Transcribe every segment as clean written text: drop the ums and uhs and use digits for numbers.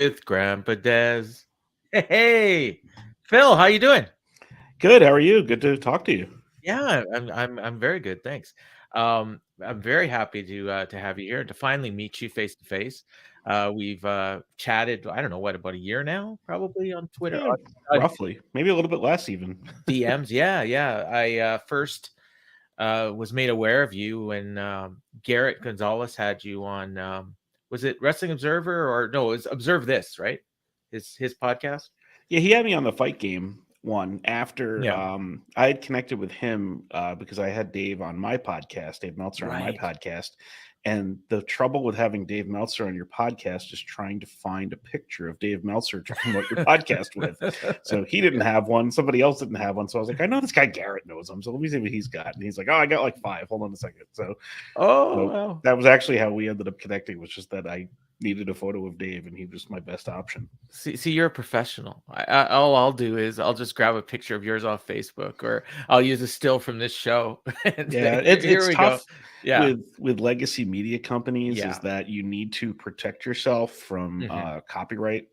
with Grandpa Dez. Hey, Phil, how you doing? Good. How are you? Good to talk to you. Yeah, I'm very good, thanks. I'm very happy to have you here and to finally meet you face to face. We've chatted, I don't know what, about a year now, probably on Twitter, Yeah, on roughly. Maybe a little bit less even. DMs. Yeah, yeah. I first was made aware of you when Garrett Gonzalez had you on. Was it Wrestling Observer or no? It was Observe This, right? His podcast. Yeah, he had me on the fight game one after Yeah. I had connected with him because I had Dave on my podcast, Dave Meltzer on my Right. podcast. And the trouble with having Dave Meltzer on your podcast is trying to find a picture of Dave Meltzer to promote your podcast with. So he didn't have one. Somebody else didn't have one. So I was like, I know this guy Garrett knows him. So let me see what he's got. And he's like, oh, I got like 5. Hold on a second. Oh, So wow. that was actually how we ended up connecting, was just that I needed a photo of Dave and he was my best option. See, you're a professional. All I'll do is I'll just grab a picture of yours off Facebook, or I'll use a still from this show, and Yeah, here it's we go. tough Yeah, with legacy media companies, is yeah. that you need to protect yourself from Hmm. copyright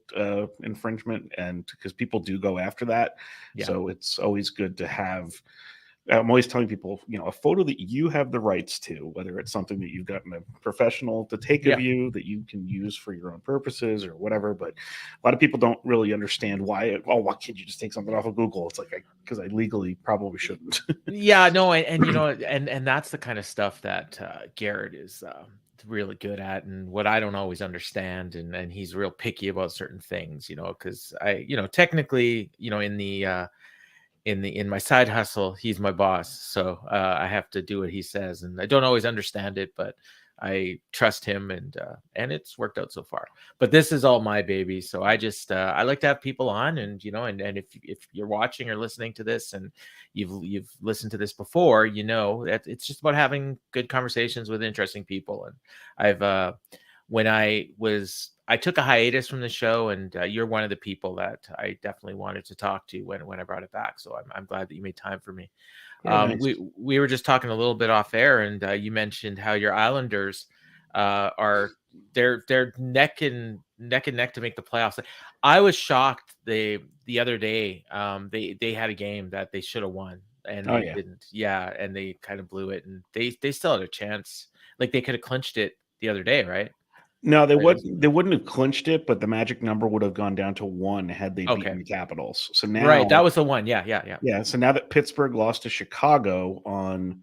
infringement, and because people do go after that. Yeah, So it's always good to have. I'm always telling people, a photo that you have the rights to, whether it's something that you've gotten a professional to take of yeah. you that you can use for your own purposes or whatever. But a lot of people don't really understand why. Why can't you just take something off of Google? It's like, because I legally probably shouldn't. Yeah, no, and you know, and that's the kind of stuff that Garrett is really good at, and what I don't always understand, and he's real picky about certain things, because technically, in my side hustle, he's my boss, so I have to do what he says, and I don't always understand it, but I trust him, and it's worked out so far. But this is all my baby, so I like to have people on, and and if you're watching or listening to this, and you've listened to this before, that it's just about having good conversations with interesting people. And I've when I took a hiatus from the show, and you're one of the people that I definitely wanted to talk to when I brought it back. So I'm glad that you made time for me. Yeah, nice. We were just talking a little bit off air, and you mentioned how your Islanders are they're neck and neck to make the playoffs. I was shocked the other day. They had a game that they should have won, and Oh they yeah. didn't. Yeah, and they kind of blew it, and they still had a chance. Like they could have clinched it the other day, right? No, they It was wouldn't have clinched it, but the magic number would have gone down to 1 had they beaten okay. the Capitals. So Right, that now, was the one. Yeah, yeah, yeah. yeah, so now that Pittsburgh lost to Chicago on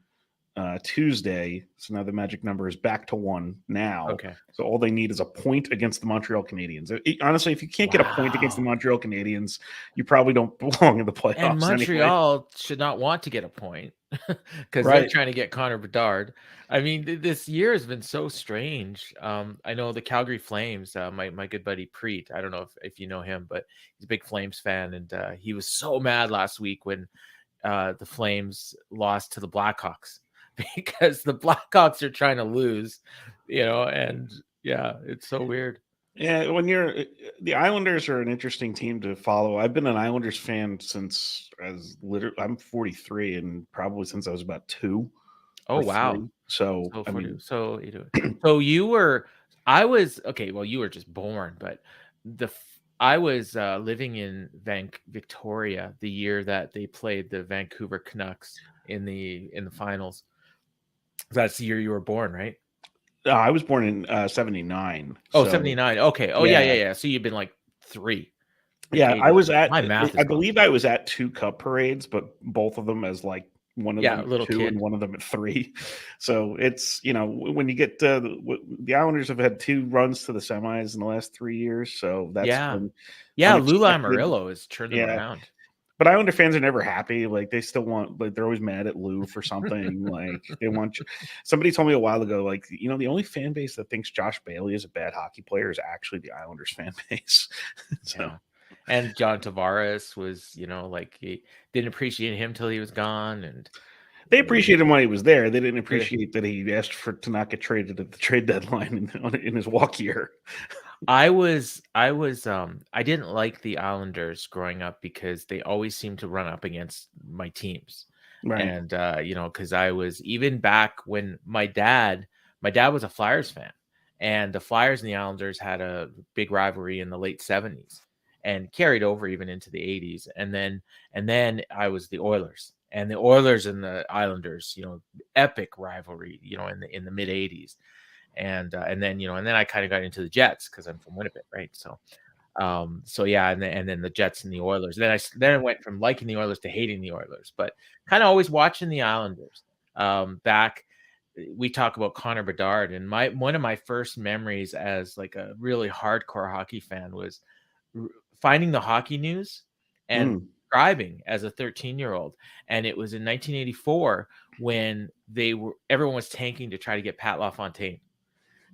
Tuesday, so now the magic number is back to 1 now. Okay. So all they need is a point against the Montreal Canadiens. Honestly, if you can't get a point against the Wow. Montreal Canadiens, you probably don't belong in the And playoffs anyway. Montreal should not want to get a point because they're Right. trying to get Connor Bedard. I mean, this year has been so strange. I know the Calgary Flames, my good buddy Preet, I don't know if you know him, but he's a big Flames fan, and he was so mad last week when the Flames lost to the Blackhawks because the Blackhawks are trying to lose, and yeah, it's so weird. Yeah, the Islanders are an interesting team to follow. I've been an Islanders fan since I'm 43, and probably since I was about 2 Oh or wow. 3. So, So I 40, mean, so you do it. So you were, I was okay. Well, you were just born, but I was living in Victoria the year that they played the Vancouver Canucks in the finals. That's the year you were born, right? I was born in 79. Oh, So, 79. Okay. Oh yeah, yeah. yeah, yeah. So you've been like 3, like Yeah, 8 I or was 3. at My math I is off. believe I was at 2 cup parades, but both of them as, like, one of them Yeah, at little 2 and kid. one of them at 3. So, it's, when you get the Islanders have had 2 runs to the semis in the last 3 years, so that's Yeah. been Yeah, Lou unexpected. Lamoriello has turned them Yeah. around. But Islander fans are never happy. Like, they still want, like, they're always mad at Lou for something. Like, they want. Somebody told me a while ago, like, the only fan base that thinks Josh Bailey is a bad hockey player is actually the Islanders fan base. So Yeah. And John Tavares was, like he didn't appreciate him till he was gone. And they you know, appreciated him when he was there. They didn't did- appreciate that he asked to not get traded at the trade deadline in his walk year. I didn't like the Islanders growing up because they always seemed to run up against my teams. Right. And because I was even back when my dad was a Flyers fan, and the Flyers and the Islanders had a big rivalry in the late 70s and carried over even into the 80s. And then I was the Oilers, and the Oilers and the Islanders, epic rivalry, in the mid 80s. And then and then I kind of got into the Jets because I'm from Winnipeg, right? So yeah, and then the Jets and the Oilers. Then I went from liking the Oilers to hating the Oilers, but kind of always watching the Islanders. Back, we talk about Connor Bedard, and one of my first memories as like a really hardcore hockey fan was finding the hockey news and subscribing as a 13-year-old. And it was in 1984 when everyone was tanking to try to get Pat LaFontaine,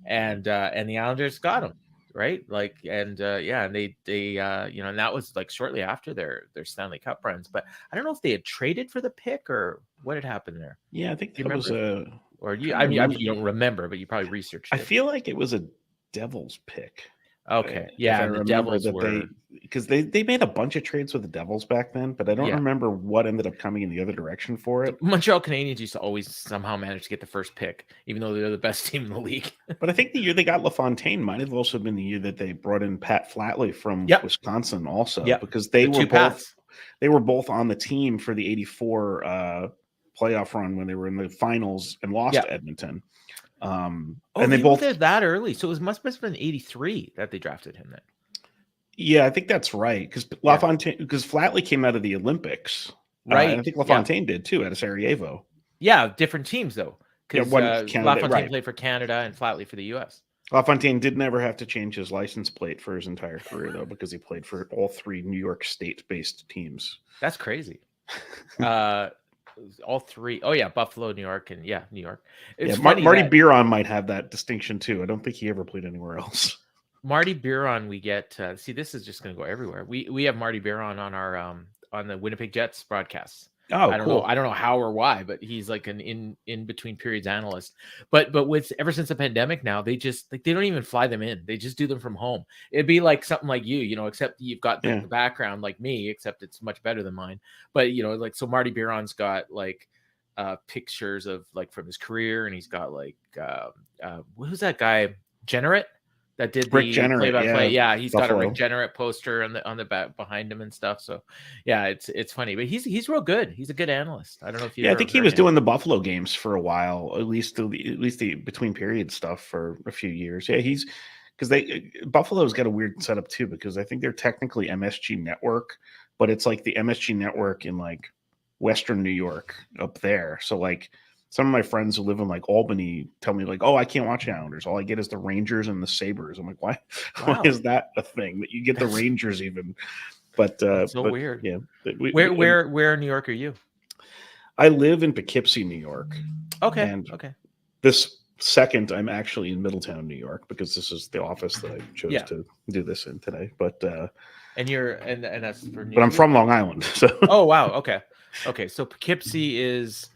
and the Islanders got him, right? Like, and they and that was like shortly after their Stanley Cup runs. But I don't know if they had traded for the pick or what had happened there. Yeah, I think Do you that was remember? Or you? trying to I mean, you don't remember, but you probably researched I it. feel like it was a Devils pick. Okay, If yeah, I and the remember Devils that were. because they made a bunch of trades with the Devils back then, but I don't Yeah. remember what ended up coming in the other direction for it. Montreal Canadiens used to always somehow manage to get the first pick, even though they're the best team in the league. But I think the year they got LaFontaine might have also been the year that they brought in Pat Flatley from Yep. Wisconsin also, Yep. because they The were two both Pats. they were both on the team for the 84 playoff run when they were in the finals and lost Yep. to Edmonton. And they both both were there that early, so it must have been 83 that they drafted him then. Yeah, I think that's right, because LaFontaine, because Flatley came out of the Olympics, Right. and I think LaFontaine did too out of Sarajevo. Yeah, different teams though, because LaFontaine right. played for Canada and Flatley for the U.S. LaFontaine did never have to change his license plate for his entire career though, because he played for all three New York State-based teams. That's crazy. All three. Oh yeah, Buffalo, New York, and New York. It's funny Marty Biron might have that distinction too. I don't think he ever played anywhere else. Marty Biron, we get see, this is just going to go everywhere. We have Marty Biron on our on the Winnipeg Jets broadcasts. Oh, I don't cool. know. I don't know how or why, but he's like an in between periods analyst. But with ever since the pandemic now, they just like they don't even fly them in. They just do them from home. It'd be like something like you, except you've got the background like me, except it's much better than mine. But like so Marty Biron's got like pictures of like from his career, and he's got like who's that guy? Generate? That did Rick the Generate, play-by-play. Yeah, he's Buffalo. got a Rick Generate poster on the back behind him and stuff. So, yeah, it's funny, but he's real good. He's a good analyst. I don't know if you. I think he was doing the Buffalo games for a while, at least the between period stuff for a few years. Yeah, he's because Buffalo's got a weird setup too, because I think they're technically MSG Network, but it's like the MSG Network in like Western New York up there. So like. Some of my friends who live in like Albany tell me like, oh, I can't watch the Islanders. All I get is the Rangers and the Sabres. I'm like, why? Wow. Why is that a thing that you get the Rangers even? But weird. Yeah. Where in New York are you? I live in Poughkeepsie, New York. Okay. And okay. This second, I'm actually in Middletown, New York, because this is the office that I chose to do this in today. But and you're and that's for New But I'm from Long Island. So oh wow, okay. So Poughkeepsie is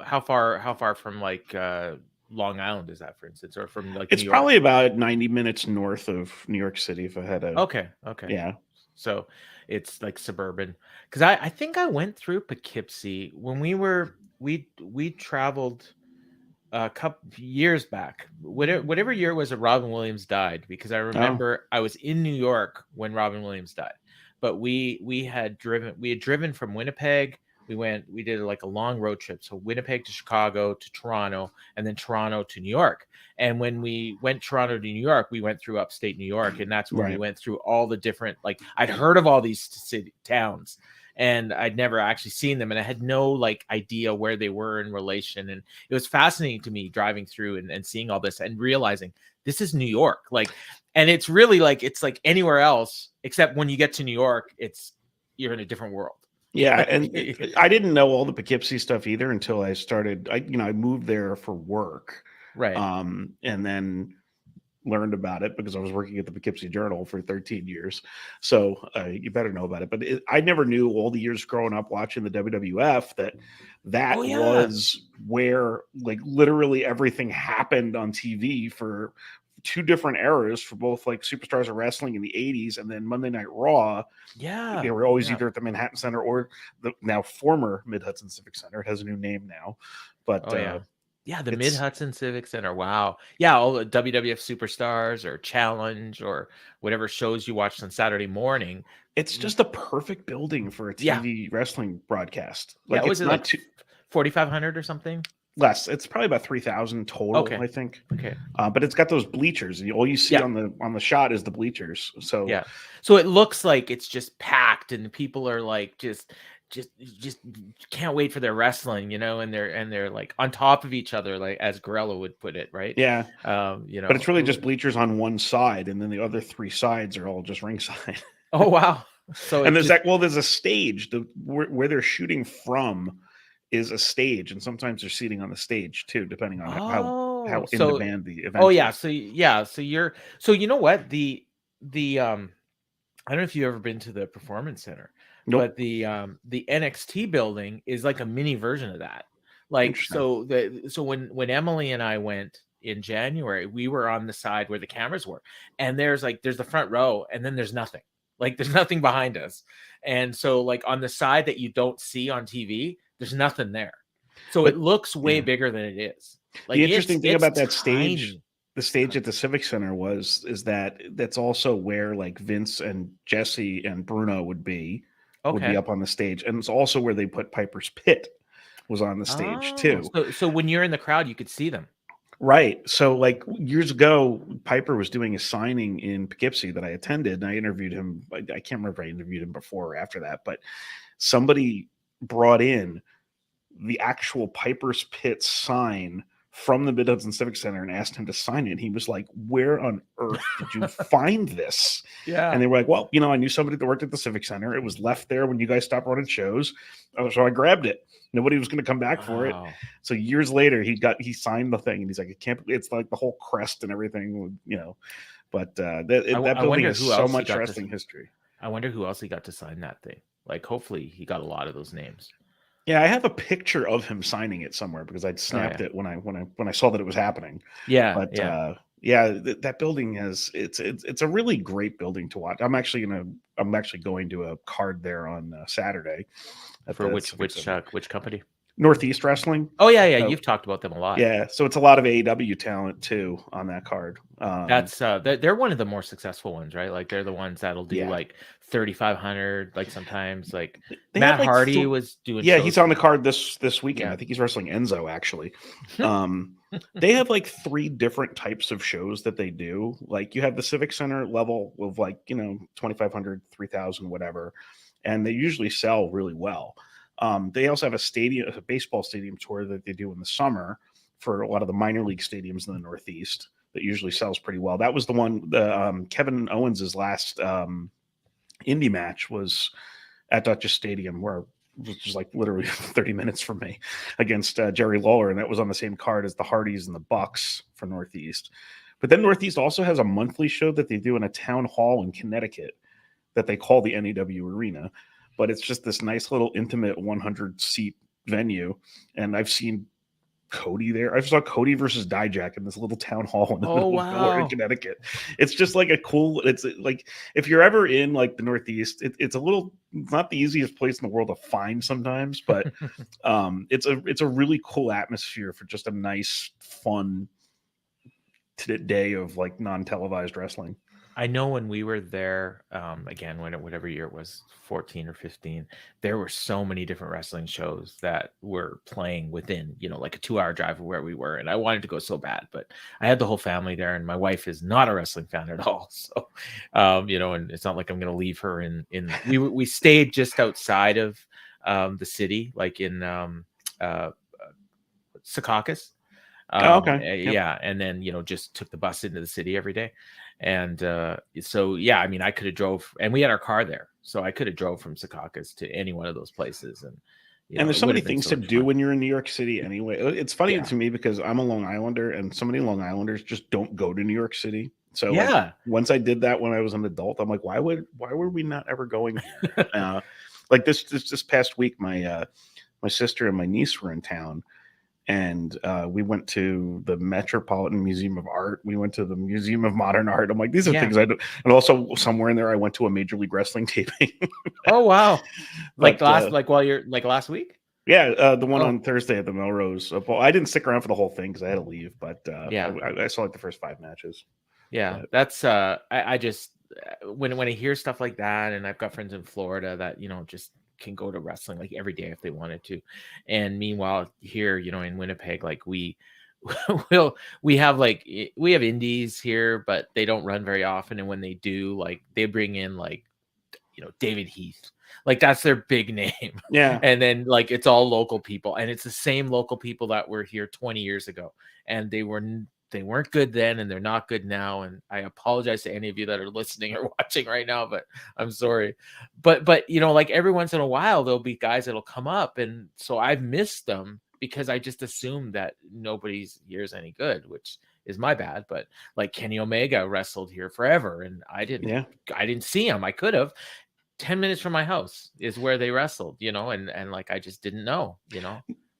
how far from like Long Island is that, for instance, or from like it's New York? Probably about 90 minutes north of New York City if I had a okay yeah, so it's like suburban, because I think I went through Poughkeepsie when we traveled a couple years back, whatever year it was that Robin Williams died, because I remember I was in New York when Robin Williams died, but we had driven from Winnipeg. We did like a long road trip. So Winnipeg to Chicago to Toronto, and then Toronto to New York. And when we went Toronto to New York, we went through upstate New York. And that's where we went through all the different, like I'd heard of all these towns and I'd never actually seen them. And I had no like idea where they were in relation. And it was fascinating to me driving through and seeing all this and realizing this is New York. Like, and it's really like, it's like anywhere else, except when you get to New York, you're in a different world. Yeah, and I didn't know all the Poughkeepsie stuff either until I started. I moved there for work, right? And then learned about it because I was working at the Poughkeepsie Journal for 13 years. So you better know about it. But I never knew all the years growing up watching the WWF that was where like literally everything happened on TV for two different eras for both like Superstars of Wrestling in the 80s and then Monday Night Raw. Yeah. They were always either at the Manhattan Center or the now former Mid-Hudson Civic Center. It has a new name now. But Yeah, the Mid It's Hudson Civic Center. Wow. Yeah, all the WWF Superstars or Challenge or whatever shows you watched on Saturday morning. it's just a perfect building for a Yeah. TV wrestling broadcast. Yeah. Like Was it's it not like too 4,500 or something? less. It's probably about 3,000 total, Okay. I think. Okay. But it's got those bleachers. All you see Yeah. on the shot is the bleachers. So Yeah. So it looks like it's just packed and people are like just can't wait for their wrestling, and they're like on top of each other, like as Gorilla would put it, right? yeah, You but it's know. really just bleachers on one side, and then the other three sides are all just ringside. Oh wow. So And it just there's a stage. Where they're shooting from is a stage, and sometimes they're seating on the stage too, depending on how in so demand the oh event yeah, is. so you know what? The I don't know if you've ever been to the Performance Center, but Nope. the NXT building is like a mini version of that. Like Interesting. so when Emily and I went in January, we were on the side where the cameras were, and there's the front row, and then there's nothing. Like there's nothing behind us, and so like on the side that you don't see on TV, there's nothing there. So it But looks way yeah, bigger than it is. the Like interesting thing it's about that stage, tiny. the It's stage tiny. at the Civic Center is that that's also where like Vince and Jesse and Bruno would be Okay. up on the stage, and it's also where they put Piper's Pit was on the stage Oh, too. so when you're in the crowd, you could see them. Right. So, like years ago, Piper was doing a signing in Poughkeepsie that I attended, and I interviewed him. I can't remember if I interviewed him before or after that, but somebody brought in the actual Piper's Pit sign from the Mid Hudson Civic Center and asked him to sign it. And he was like, "Where on earth did you find this?" And Yeah. they were like, "Well, I knew somebody that worked at the Civic Center. It was left there when you guys stopped running shows, so I grabbed it. Nobody was going to come back for it. Wow. So years later, he signed the thing, and he's like, "It can't. It's like the whole crest and everything, But that I building wonder has who so else he much got to. wrestling history. I wonder who else he got to sign that thing. Like, hopefully, he got a lot of those names. Yeah, I have a picture of him signing it somewhere because I'd Oh snapped yeah. it when I saw that it was happening. Yeah. But Yeah. yeah, that building has it's a really great building to watch. I'm actually going to a card there on Saturday at For the which Civic Center. which company? Northeast Wrestling. Oh yeah, yeah. So You've talked about them a lot. yeah, so it's a lot of AEW talent too on that card. That's they're one of the more successful ones, right? Like they're the ones that'll do Yeah, like 3,500. Like sometimes, like they have Matt like Hardy was doing yeah, he's shows. on the card this weekend. Yeah. I think he's wrestling Enzo actually. They have like 3 different types of shows that they do. Like you have the Civic Center level of like 2,500, 3,000, whatever, and they usually sell really well. They also have a baseball stadium tour that they do in the summer for a lot of the minor league stadiums in the Northeast that usually sells pretty well. That was the one. Kevin Owens's last indie match was at Dutchess Stadium, which is like literally 30 minutes from me, against Jerry Lawler, and that was on the same card as the Hardys and the Bucks for Northeast. But then Northeast also has a monthly show that they do in a town hall in Connecticut that they call the NEW Arena, but it's just this nice little intimate 100-seat venue, and I've seen Cody there. I saw Cody versus Dijak in this little town hall in the Oh middle of nowhere in wow. Connecticut. It's just like it's like if you're ever in like the Northeast, it's not the easiest place in the world to find sometimes, but it's a really cool atmosphere for just a nice, fun day of like non-televised wrestling. I know when we were there, again, whatever year it was, 14 or 15, there were so many different wrestling shows that were playing within, like a 2-hour drive of where we were. And I wanted to go so bad, but I had the whole family there, and my wife is not a wrestling fan at all. So, and it's not like I'm going to leave her we stayed just outside of the city, like in Secaucus. Oh, okay. Yep. Yeah, and then just took the bus into the city every day, and so yeah, I mean, I could have drove, and we had our car there, so I could have drove from Secaucus to any one of those places, and And there's it so would many have been things so to much do fun. when you're in New York City anyway. It's funny Yeah, to me because I'm a Long Islander, and so many Long Islanders just don't go to New York City. So like yeah. once I did that when I was an adult, I'm like, why were we not ever going here? Like this past week, my sister and my niece were in town, and we went to the Metropolitan Museum of Art. We went to the Museum of Modern Art. I'm like, these are Yeah. things I do. And also somewhere in there, I went to a Major League Wrestling taping. Oh wow. Like But last week? Yeah, the one Oh, on Thursday at the Melrose. Well, I didn't stick around for the whole thing because I had to leave, but yeah. I saw like the first 5 matches. Yeah, But that's I just when I hear stuff like that, and I've got friends in Florida that just can go to wrestling like every day if they wanted to, and meanwhile here in Winnipeg, like will we have we have indies here, but they don't run very often, and when they do, like they bring in like David Heath, like that's their big name, yeah, and then like it's all local people, and it's the same local people that were here 20 years ago, and they weren't good then, and they're not good now, and I apologize to any of you that are listening or watching right now, but I'm sorry. But like every once in a while there'll be guys that'll come up, and so I've missed them because I just assumed that nobody's here is any good, which is my bad. But like Kenny Omega wrestled here forever, and yeah. I didn't see him. I could have. 10 minutes from my house is where they wrestled, and like I just didn't know.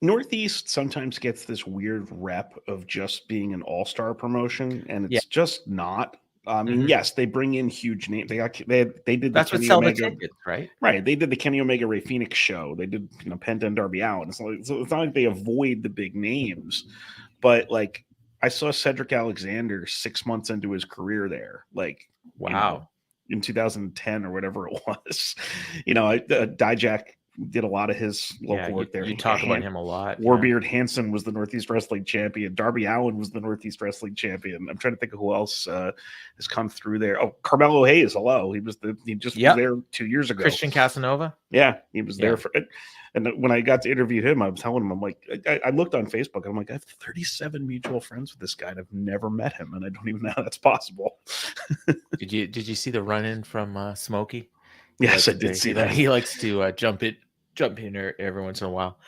Northeast sometimes gets this weird rep of just being an all-star promotion, and Yeah. it's just not. I mean, Mhm. yes, they bring in huge names. They did the That's what Kenny sell the Omega, tickets, right? right? They did the Kenny Omega Ray Phoenix show. They did Penta and Darby Allin. So it's not like they avoid the big names, but like I saw Cedric Alexander 6 months into his career there, like Wow. in 2010 or whatever it was. Dijak did a lot of his Yeah, local work there. you talk about him a lot, yeah. Warbeard Hansen was the Northeast Wrestling Champion. Darby Allin was the Northeast Wrestling Champion. I'm trying to think of who else has come through there. Oh, Carmelo Hayes. Hello, he just was Yep. there 2 years ago. Christian Casanova? Yeah, he was there Yeah. for it. And when I got to interview him, I was telling him, I'm like, I looked on Facebook, and I'm like, I have 37 mutual friends with this guy, and I've never met him, and I don't even know how that's possible. Did you see the run-in from Smokey? Yes, I did see that. He likes to jump in every once in a while.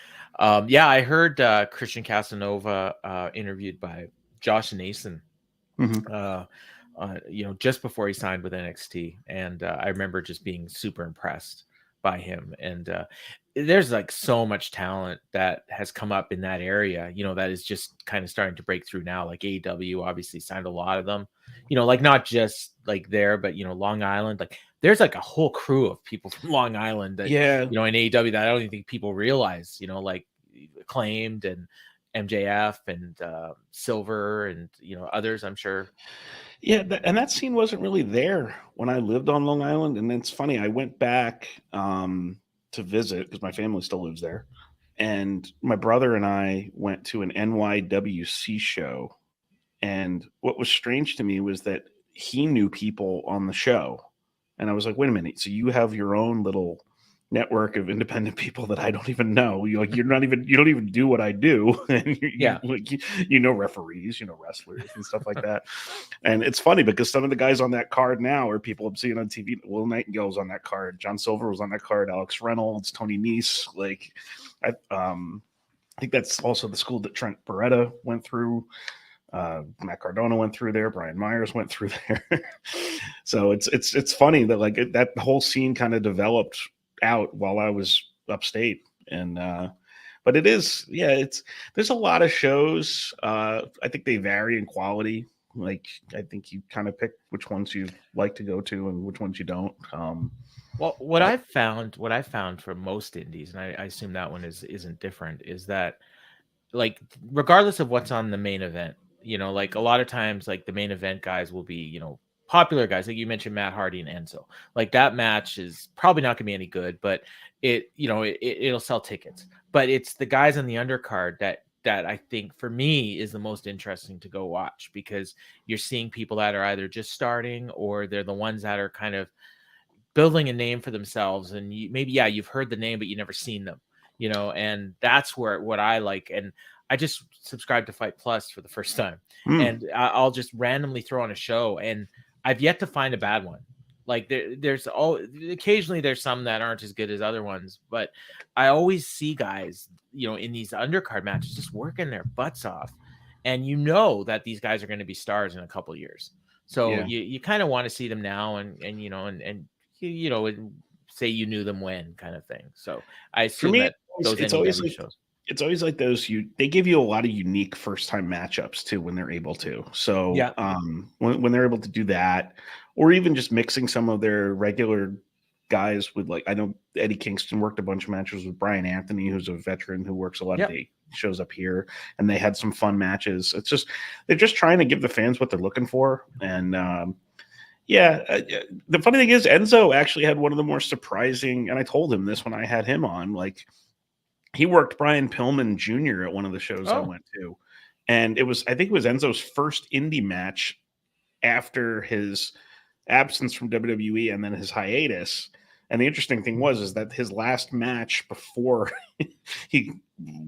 Yeah, I heard Christian Casanova interviewed by Josh Nason. Mhm. Just before he signed with NXT, and I remember just being super impressed by him. And there's like so much talent that has come up in that area, that is just kind of starting to break through now. Like AEW obviously signed a lot of them, like not just like there, but Long Island, like there's like a whole crew of people from Long Island that Yeah. in AEW that I don't even think people realize, like Acclaimed and MJF and Silver and others, I'm sure. Yeah, and that scene wasn't really there when I lived on Long Island. And it's funny, I went back to visit because my family still lives there. And my brother and I went to an NYWC show. And what was strange to me was that he knew people on the show. And I was like, wait a minute. So you have your own little network of independent people that I don't even know. You don't even do what I do. And Yeah. referees, wrestlers and stuff like that. And it's funny because some of the guys on that card now are people I'm seeing on TV. Will Nightingale was on that card. John Silver was on that card. Alex Reynolds, Tony Nese. Like, I think that's also the school that Trent Beretta went through. Matt Cardona went through there. Brian Myers went through there. So it's funny that like that whole scene kind of developed out while I was upstate. And but there's a lot of shows. I think they vary in quality. Like I think you kind of pick which ones you like to go to and which ones you don't. Well, what I found for most indies, and I assume that one isn't different, is that like regardless of what's on the main event, like a lot of times like the main event guys will be, popular guys. Like you mentioned Matt Hardy and Enzo. Like that match is probably not gonna be any good, but it'll sell tickets. But it's the guys on the undercard that I think for me is the most interesting to go watch, because you're seeing people that are either just starting or they're the ones that are kind of building a name for themselves, and you've heard the name but you never seen them, and that's what I like. And I just subscribed to Fight Plus for the first time, and I'll just randomly throw on a show, and I've yet to find a bad one. Like occasionally there's some that aren't as good as other ones, but I always see guys in these undercard matches just working their butts off, and that these guys are going to be stars in a couple of years. So Yeah. you kind of want to see them now, and say you knew them when, kind of thing. So I For assume me, that those it's always NEW like shows. it's always like those they give you a lot of unique first time matchups too when they're able to. So Yeah. when they're able to do that, or even just mixing some of their regular guys with I know Eddie Kingston worked a bunch of matches with Brian Anthony, who's a veteran who works a lot of day, shows up here, and they had some fun matches. It's just, they're just trying to give the fans what they're looking for. And the funny thing is Enzo actually had one of the more surprising, and I told him this when I had him on, he worked Brian Pillman Jr. at one of the shows I went to. And I think it was Enzo's first indie match after his absence from WWE and then his hiatus. And the interesting thing is that his last match before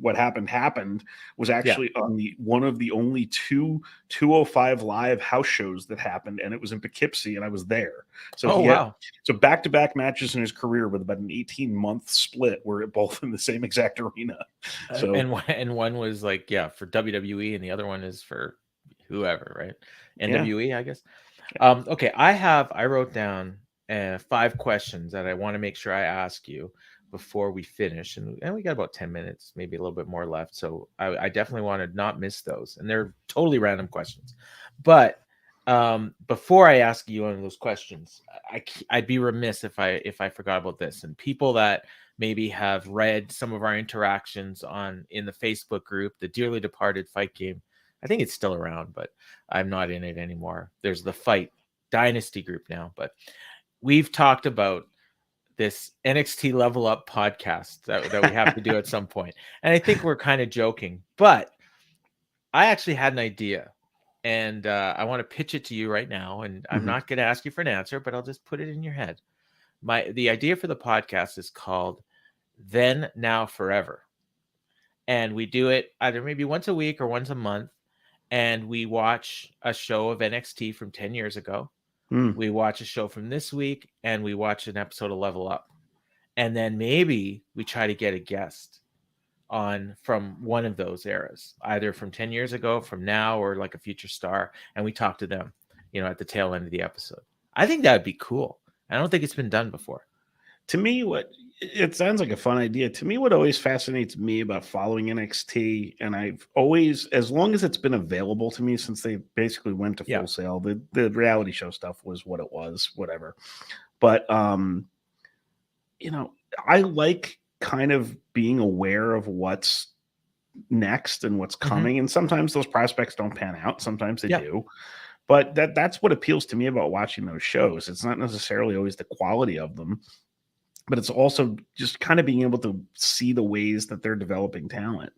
what happened was actually on one of the only 205 live house shows that happened, and it was in Poughkeepsie, and I was there. So so back-to-back matches in his career with about an 18-month split were both in the same exact arena. So and one was for WWE, and the other one is for whoever, right? NWE, I guess. Okay, I wrote down 5 questions that I want to make sure I ask you before we finish, and we got about 10 minutes, maybe a little bit more left, so I definitely want to not miss those, and they're totally random questions. But before I ask you one of those questions, I'd be remiss if I forgot about this. And people that maybe have read some of our interactions in the Facebook group, the Dearly Departed Fight Game, I think it's still around, but I'm not in it anymore. There's the Fight Dynasty group now, but we've talked about this NXT Level Up podcast that we have to do at some point. And I think we're kind of joking, but I actually had an idea, and I want to pitch it to you right now. And I'm not going to ask you for an answer, but I'll just put it in your head. The idea for the podcast is called Then, Now, Forever. And we do it either maybe once a week or once a month. And we watch a show of NXT from 10 years ago. We watch a show from this week, and we watch an episode of Level Up. And then maybe we try to get a guest on from one of those eras, either from 10 years ago, from now, or like a future star. And we talk to them, at the tail end of the episode. I think that would be cool. I don't think it's been done before. To me, it sounds like a fun idea. To me, what always fascinates me about following NXT, and I've always, as long as it's been available to me since they basically went to Full Sail, the reality show stuff was what it was, whatever. But, I like kind of being aware of what's next and what's coming. And sometimes those prospects don't pan out. Sometimes they do. But that's what appeals to me about watching those shows. It's not necessarily always the quality of them, but it's also just kind of being able to see the ways that they're developing talent.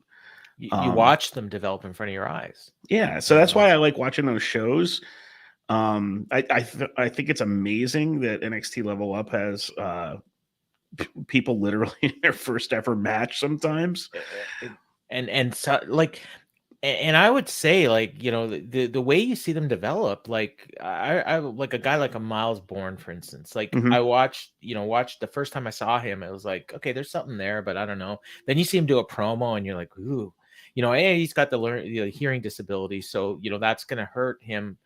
You watch them develop in front of your eyes. Yeah. So that's why I like watching those shows. I think it's amazing that NXT Level Up has people literally in their first ever match sometimes. And so and I would say, the way you see them develop, I like a guy like a Miles Bourne, for instance. I watched the first time I saw him, it was like, okay, there's something there, but I don't know. Then you see him do a promo, and you're like, ooh, hey, he's got the hearing disability, so that's gonna hurt him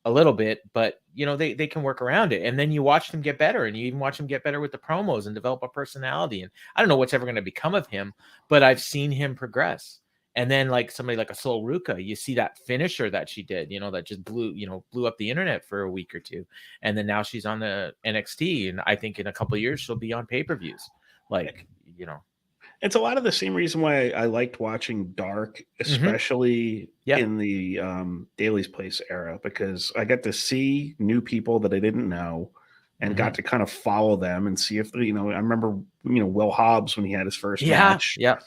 a little bit, but they can work around it. And then you watch them get better, and you even watch them get better with the promos and develop a personality. And I don't know what's ever going to become of him, but I've seen him progress. And then somebody like a Sol Ruca, you see that finisher that she did, that just blew up the internet for a week or two. And then now she's on the NXT, and I think in a couple of years she'll be on pay-per-views. It's a lot of the same reason why I liked watching Dark, especially in the Daily's Place era, because I got to see new people that I didn't know and got to kind of follow them and see if, I remember, Will Hobbs when he had his first match. Yeah.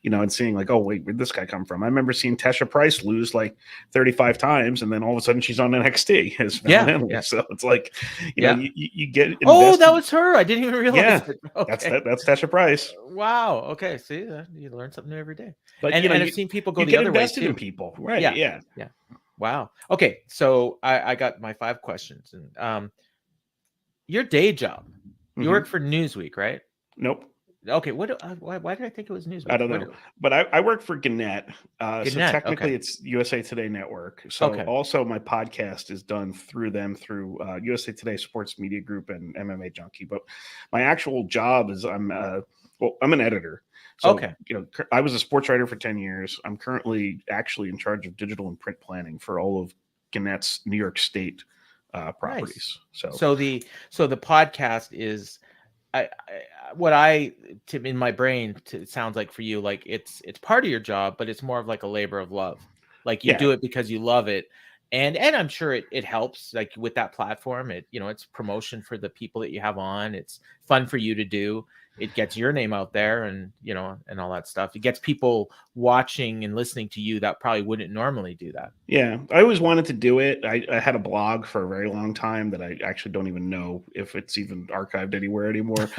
And seeing oh, wait, where'd this guy come from? I remember seeing Tesha Price lose 35 times, and then all of a sudden she's on NXT as So it's you get invested. Oh, that was her. I didn't even realize. Yeah, that's Tesha Price. Wow. Okay. See, you learn something new every day. But and I've seen people go the other way too. In people, right? Yeah. Wow. Okay. So I got my 5 questions, and your day job. You work for Newsweek, right? Nope. Okay, why did I think it was Newsweek? I don't know, but I work for Gannett. So technically it's USA Today Network. So also my podcast is done through them, through USA Today Sports Media Group and MMA Junkie. But my actual job is I'm an editor. So, I was a sports writer for 10 years. I'm currently actually in charge of digital and print planning for all of Gannett's New York State properties. Nice. So the podcast is what I in my brain it sounds like for you, like it's part of your job, but it's more of like a labor of love. Like you Yeah. do it because you love it. And I'm sure it helps like with that platform. It's promotion for the people that you have on. It's fun for you to do. It gets your name out there and and all that stuff. It gets people watching and listening to you that probably wouldn't normally do that. Yeah, I always wanted to do it. I had a blog for a very long time that I actually don't even know if it's even archived anywhere anymore,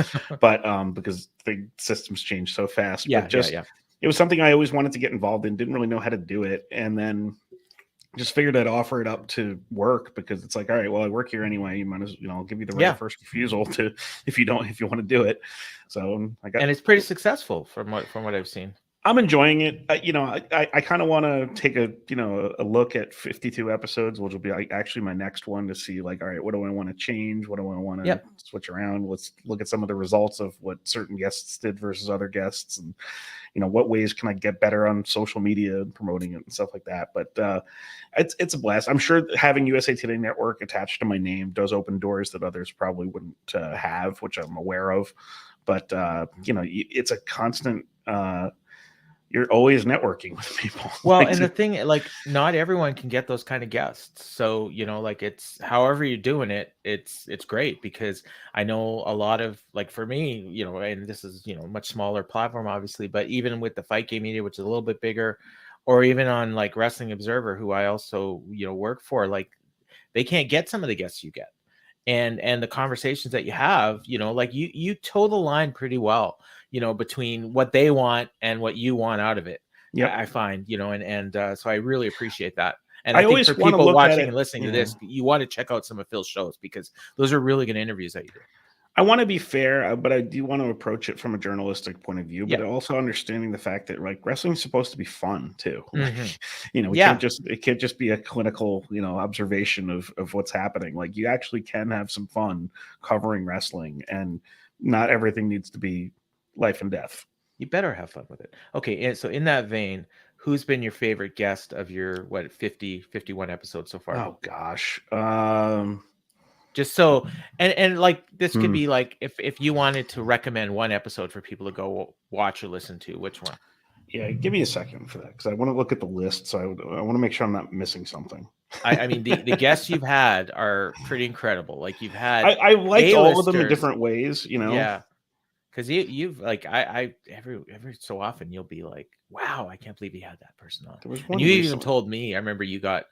but because the systems change so fast. But just Yeah. it was something I always wanted to get involved in. Didn't really know how to do it, and then just figured I'd offer it up to work because it's like, all right, well, I work here anyway. You might as I'll give you the right of Yeah. first refusal to if you want to do it. So I got And it's pretty successful from what I've seen. I'm enjoying it. I kind of want to take a look at 52 episodes, which will be like actually my next one to see like, all right, what do I want to change? What do I want to Yep. switch around? Let's look at some of the results of what certain guests did versus other guests, and what ways can I get better on social media and promoting it and stuff like that. But it's a blast. I'm sure having USA Today Network attached to my name does open doors that others probably wouldn't have, which I'm aware of. But it's a constant. You're always networking with people. Well, and the thing, like, not everyone can get those kind of guests. So, like it's however you're doing it, it's great because I know a lot of like for me, and this is, much smaller platform, obviously, but even with the Fight Game Media, which is a little bit bigger, or even on like Wrestling Observer, who I also, work for, like they can't get some of the guests you get. And the conversations that you have, like you toe the line pretty well, between what they want and what you want out of it. Yep. I find, so I really appreciate that. And I think always for want to people look at watching it. and listening to Yeah. this, you want to check out some of Phil's shows because those are really good interviews that you do. I want to be fair, but I do want to approach it from a journalistic point of view, but Yeah. also understanding the fact that like wrestling is supposed to be fun too. Mhm. It can't just be a clinical, observation of what's happening. Like you actually can have some fun covering wrestling, and not everything needs to be life and death. You better have fun with it. Okay, and so in that vein, who's been your favorite guest of your 51 episodes so far? Oh gosh. Just so and like this could be like if you wanted to recommend one episode for people to go watch or listen to, which one? Yeah, give me a second for that because I want to look at the list. So I want to make sure I'm not missing something. I mean the guests you've had are pretty incredible. Like you've had I liked all of them in A-listers. different ways, Yeah. Because you've like I every so often you'll be like, wow, I can't believe he had that person on. There was And one you even recently. told me, I remember you got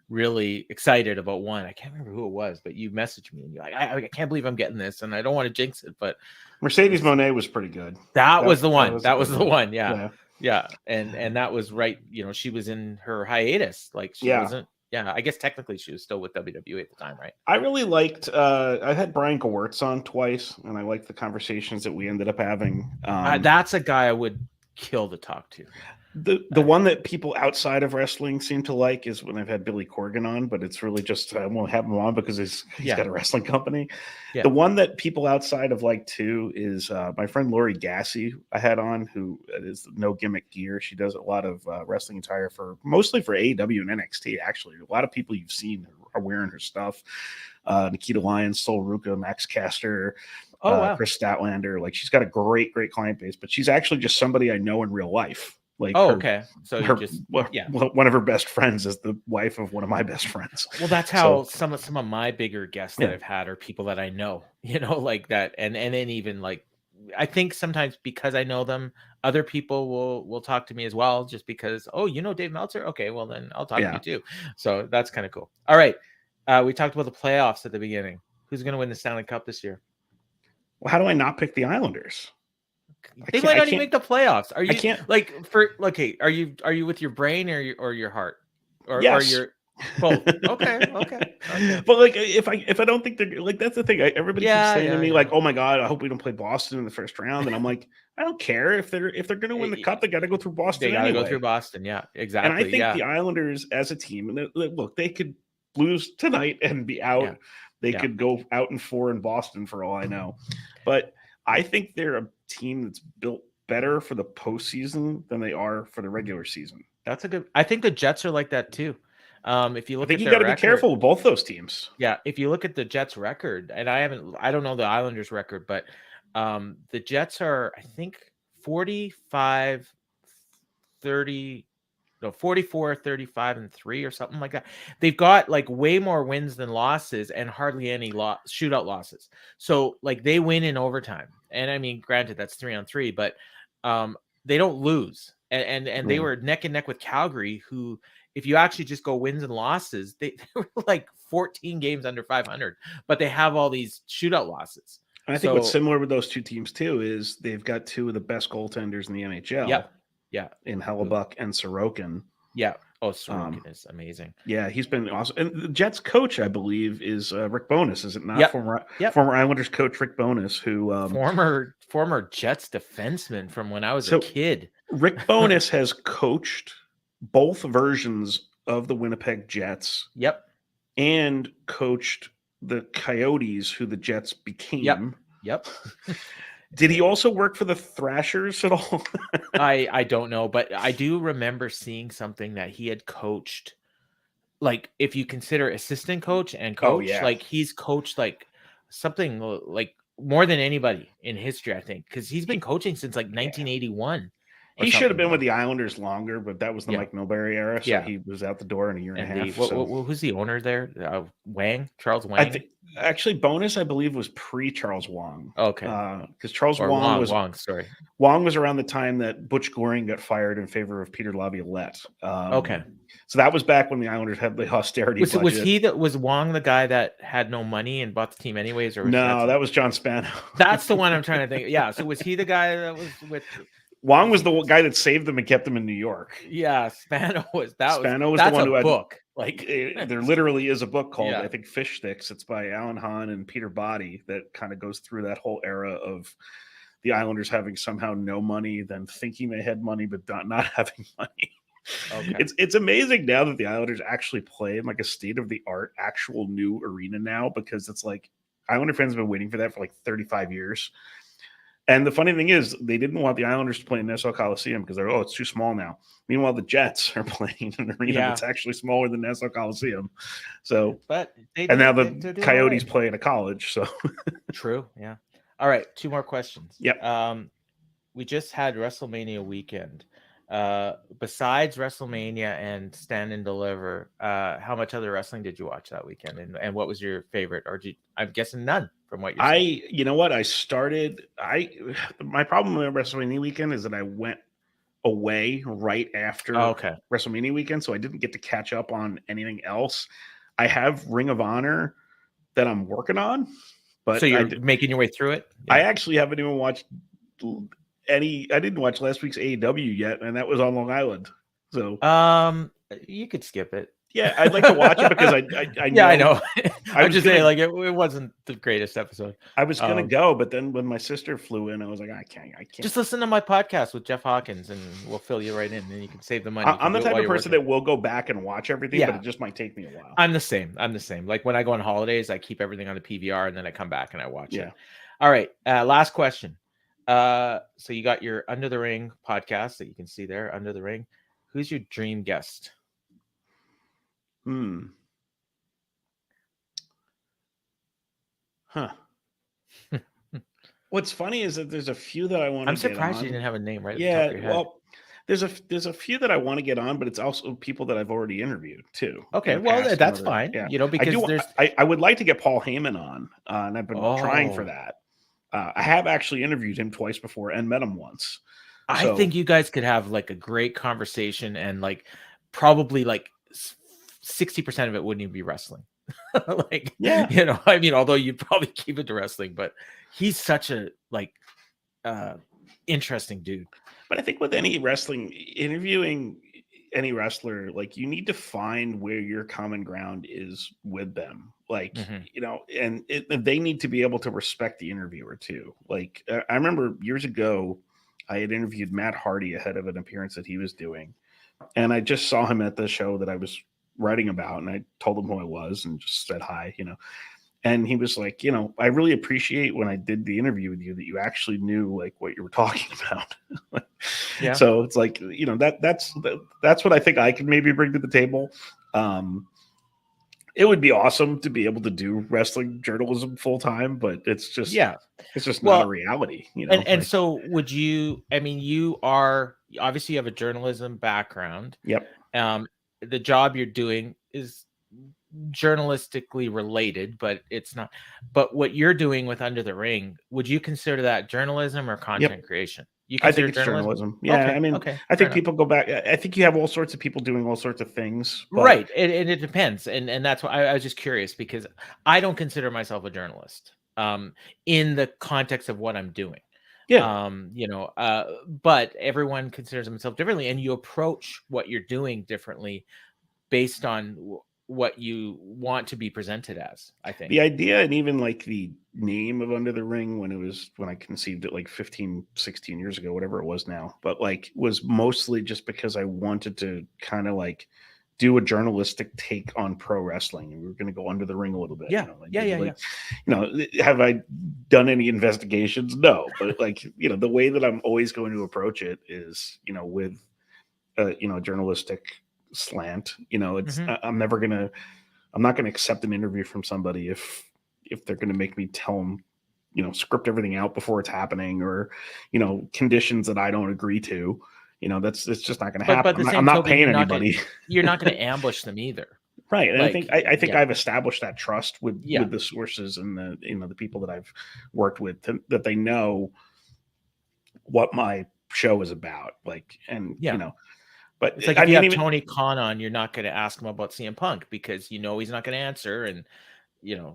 really excited about one. I can't remember who it was, but you messaged me and you're like, I can't believe I'm getting this, and I don't want to jinx it, but Mercedes Monet was pretty good. that was the one. That was the one. Yeah. Yeah. And that was right. She was in her hiatus. Like she wasn't. Yeah, I guess technically she was still with WWE at the time, right? I really liked. I had Brian Gewirtz on twice, and I liked the conversations that we ended up having. That's a guy I would kill to talk to. The one that people outside of wrestling seem to like is when I've had Billy Corgan on, but it's really just I won't have him on because he's got a wrestling company. Yeah. The one that people outside of like too is my friend Lori Gassy I had on, who is No Gimmick Gear. She does a lot of wrestling attire mostly for AEW and NXT. Actually, a lot of people you've seen are wearing her stuff. Nikita Lyons, Sol Ruka, Max Caster. Wow. Chris Statlander. Like she's got a great client base, but she's actually just somebody I know in real life. Like okay. So one of her best friends is the wife of one of my best friends. Well, that's how some of my bigger guests that I've had are people that I know, like that. And then even like, I think sometimes because I know them, other people will talk to me as well, just because, Dave Meltzer. Okay. Well then I'll talk to you too. So that's kind of cool. All right. We talked about the playoffs at the beginning. Who's going to win the Stanley Cup this year? Well, how do I not pick the Islanders? They might not even make the playoffs. Are you are you with your brain or your heart? Or your both? Okay. But like if I don't think they're like that's the thing. Everybody keeps saying to me like, "Oh my god, I hope we don't play Boston in the first round." And I'm like, I don't care if they're going to win the cup. They got to go through Boston. They got to go through Boston. Yeah, exactly. And I think the Islanders as a team, and look, they could lose tonight and be out. Yeah. They could go out in 4 in Boston for all I know, but I think they're a team that's built better for the postseason than they are for the regular season. That's a good. I think the Jets are like that too. If you look, you got to be careful with both those teams. Yeah, if you look at the Jets' record, and I don't know the Islanders' record, but The Jets are, I think, 45, 30, no, 44, 35, and 3 or something like that. They've got like way more wins than losses and hardly any shootout losses. So like they win in overtime. And I mean, granted, that's 3-on-3, but they don't lose. And they were neck and neck with Calgary, who, if you actually just go wins and losses, they were like 14 games under 500, but they have all these shootout losses. And I think what's similar with those two teams too is they've got two of the best goaltenders in the NHL. Yeah. In Hellebuck and Sorokin. Yeah. Oh, Sorokin is amazing. Yeah, he's been awesome. And the Jets coach, I believe, is Rick Bowness, is it not? Former Islanders coach Rick Bowness, who former Jets defenseman from when I was a kid. Rick Bowness has coached both versions of the Winnipeg Jets. Yep. And coached the Coyotes, who the Jets became. Yep. Did he also work for the Thrashers at all? I don't know, but I do remember seeing something that he had coached. Like, if you consider assistant coach and coach, like he's coached like something like more than anybody in history, I think, because he's been coaching since like 1981. He should have been with the Islanders longer, but that was the Mike Milbury era, so he was out the door in a year and a half. Who's the owner there? Charles Wang? Actually, Bonus, I believe, was pre-Charles Wang. Okay. Because Charles Wang was around the time that Butch Goring got fired in favor of Peter Laviolette. Okay. So that was back when the Islanders had the austerity budget. Was Wang the guy that had no money and bought the team anyways? Or no, that was John Spano. That's the one I'm trying to think. Yeah, so was he the guy that was with... Wang was the guy that saved them and kept them in New York. Yeah, Spano was the one who had book. Like there literally is a book called I think Fish Sticks. It's by Alan Hahn and Peter Boddy that kind of goes through that whole era of the Islanders having somehow no money, then thinking they had money but not having money. Okay. It's amazing now that the Islanders actually play in like a state of the art actual new arena now, because it's like Islander fans have been waiting for that for like 35 years. And the funny thing is, they didn't want the Islanders to play in Nassau Coliseum because they're, it's too small now. Meanwhile, the Jets are playing in an arena that's actually smaller than Nassau Coliseum. So, now the Coyotes play in a college. So true. Yeah. All right. 2 more questions. Yep. We just had WrestleMania weekend. Besides WrestleMania and Stand and Deliver, how much other wrestling did you watch that weekend? And what was your favorite? Or I'm guessing none. From what you're saying. You know what? My problem with WrestleMania weekend is that I went away right after WrestleMania weekend, so I didn't get to catch up on anything else. I have Ring of Honor that I'm working on, but so you're making your way through it. Yeah. I actually haven't even watched I didn't watch last week's AEW yet, and that was on Long Island. So you could skip it. Yeah, I'd like to watch it because I know. Yeah, I know. I'm just saying, like, it wasn't the greatest episode. I was gonna go, but then when my sister flew in, I was like, I can't. Just listen to my podcast with Jeff Hawkins, and we'll fill you right in, and you can save the money. I'm the type of person that will go back and watch everything, but it just might take me a while. I'm the same. Like when I go on holidays, I keep everything on the PVR, and then I come back and I watch it. All right, last question. So you got your Under the Ring podcast that you can see there, Under the Ring. Who's your dream guest? What's funny is that there's a few that I want to get on. I'm surprised you didn't have a name right at the top of your head. Well, there's a few that I want to get on, but it's also people that I've already interviewed too. Okay, well, that's fine. Yeah. You know, because I would like to get Paul Heyman on, and I've been trying for that. I have actually interviewed him twice before and met him once. I think you guys could have like a great conversation, and like probably like 60% of it wouldn't even be wrestling. Like, you know, I mean, although you'd probably keep it to wrestling, but he's such a like interesting dude. But I think with any wrestling, interviewing any wrestler, like you need to find where your common ground is with them. Like, you know, and they need to be able to respect the interviewer too. Like I remember years ago, I had interviewed Matt Hardy ahead of an appearance that he was doing. And I just saw him at the show that I was writing about, and I told him who I was and just said hi, you know. And he was like, you know, I really appreciate when I did the interview with you that you actually knew like what you were talking about. Yeah. So it's like, you know, that's what I think I can maybe bring to the table. It would be awesome to be able to do wrestling journalism full time, but it's just not a Well, reality, you know. and so would you? I mean, you are obviously you have a journalism background. Yep. The job you're doing is journalistically related, but it's not. But what you're doing with Under the Ring, would you consider that journalism or Yep. content creation? You I think consider it's journalism? journalism. Yeah, Okay, I mean, okay, I fair think enough. people go back. I think you have all sorts of people doing all sorts of things, but Right, and it depends, and that's why I was just curious because I don't consider myself a journalist, in the context of what I'm doing. yeah, But everyone considers themselves differently, and you approach what you're doing differently based on what you want to be presented as, I think. the idea and even like the name of Under the Ring when I conceived it like 15, 16 years ago, whatever it was now, but like was mostly just because I wanted to kind of like do a journalistic take on pro wrestling. And we were going to go under the ring a little bit, Yeah, like yeah, maybe yeah, yeah. like, have I done any investigations? No, but like, the way that I'm always going to approach it is, with journalistic slant. It's Mhm. I'm not gonna accept an interview from somebody if they're gonna make me tell them, script everything out before it's happening, or conditions that I don't agree to. It's just not gonna happen. But the I'm same not token, paying anybody. you're not gonna ambush them either. Right. And Like, I think yeah, I've established that trust with yeah, the sources and the people that I've worked with, that they know what my show is about. Like, and yeah. but It's like I if you mean, have even Tony Khan on, you're not gonna ask him about CM Punk because he's not gonna answer, and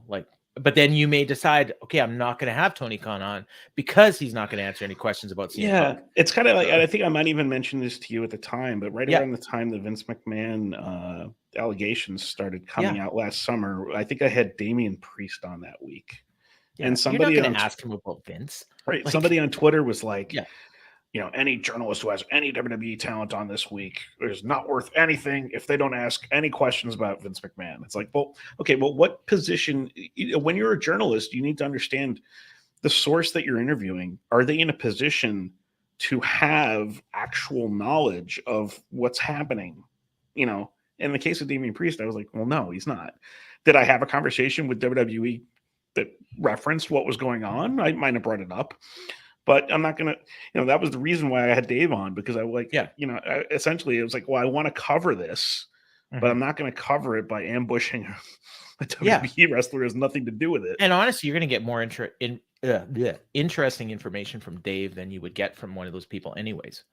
like, but then you may decide, okay, I'm not going to have Tony Khan on because he's not going to answer any questions about CM yeah, Punk. it's kind of like, So I think I might even mention this to you at the time, but right yeah, around the time the Vince McMahon allegations started yeah, coming out last summer, I think I had Damian Priest on that week, yeah. and You're not somebody going on to ask him about Vince. right, Like, somebody on Twitter was like, yeah, any journalist who has any WWE talent on this week is not worth anything if they don't ask any questions about Vince McMahon. It's like, well, okay, well, what position? When you're a journalist, you need to understand the source that you're interviewing. Are they in a position to have actual knowledge of what's happening? In the case of Damian Priest, I was like, well, no, he's not. Did I have a conversation with WWE that referenced what was going on? I might have brought it up, but I'm not gonna. That was the reason why I had Dave on, because I like, yeah. essentially it was like, well, I want to cover this, but Mhm. I'm not going to cover it by ambushing a Yeah. WWE wrestler who has nothing to do with it. And honestly, you're going to get more interesting information from Dave than you would get from one of those people, anyways.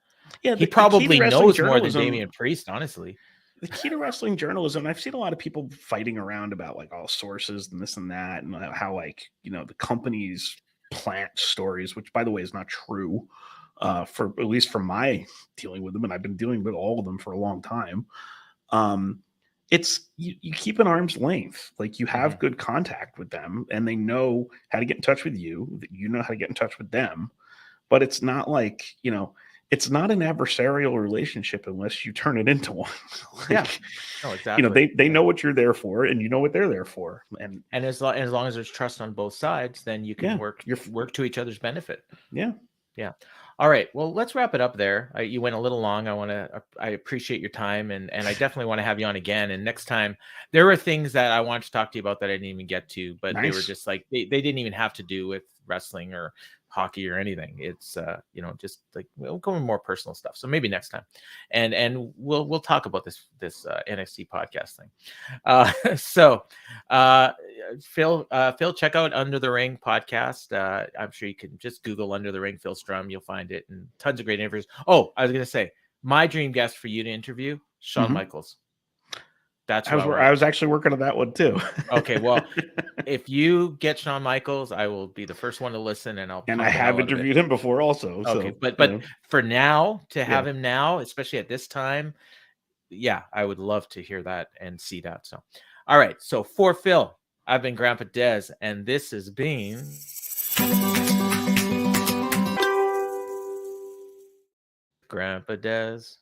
Yeah, He the key to probably wrestling knows more than journalism Damian Priest, honestly. the key to wrestling journalism, I've seen a lot of people fighting around about like all sources and this and that, and how like, the companies plant stories, which by the way is not true, for at least from my dealing with them, and I've been dealing with all of them for a long time. um it's, you keep an arm's length, like you have Mhm. good contact with them and they know how to get in touch with you, that you know how to get in touch with them. But it's not like, it's not an adversarial relationship unless you turn it into one. Yeah. Like, No, exactly. they Yeah. know what you're there for, and you know what they're there for. And And as long as there's trust on both sides, then you can yeah, work to each other's benefit. yeah, Yeah. All right. Well, let's wrap it up there. You went a little long. I appreciate your time, and I definitely want to have you on again. And next time, there were things that I wanted to talk to you about that I didn't even get to, but they were nice. just like they didn't even have to do with wrestling or hockey or anything. It's just like we'll go into more personal stuff. So maybe next time, and we'll talk about this NXT podcast thing. So uh Phil, check out Under the Ring podcast. I'm sure you can just Google Under the Ring Phil Strum. You'll find it, and tons of great interviews. Oh, I was gonna say, my dream guest for you to interview, Shawn Mhm. Michaels. That's who I want. I was actually working on that one too. Okay, well, if you get Shawn Michaels, I will be the first one to listen, and I'll And I pump the have hell out of it. interviewed him before also. Okay, So, but for now, to yeah. have him now, especially at this time, yeah, I would love to hear that and see that. So, all right. So for Phil, I've been Grandpa Dez, and this has been Grandpa Dez.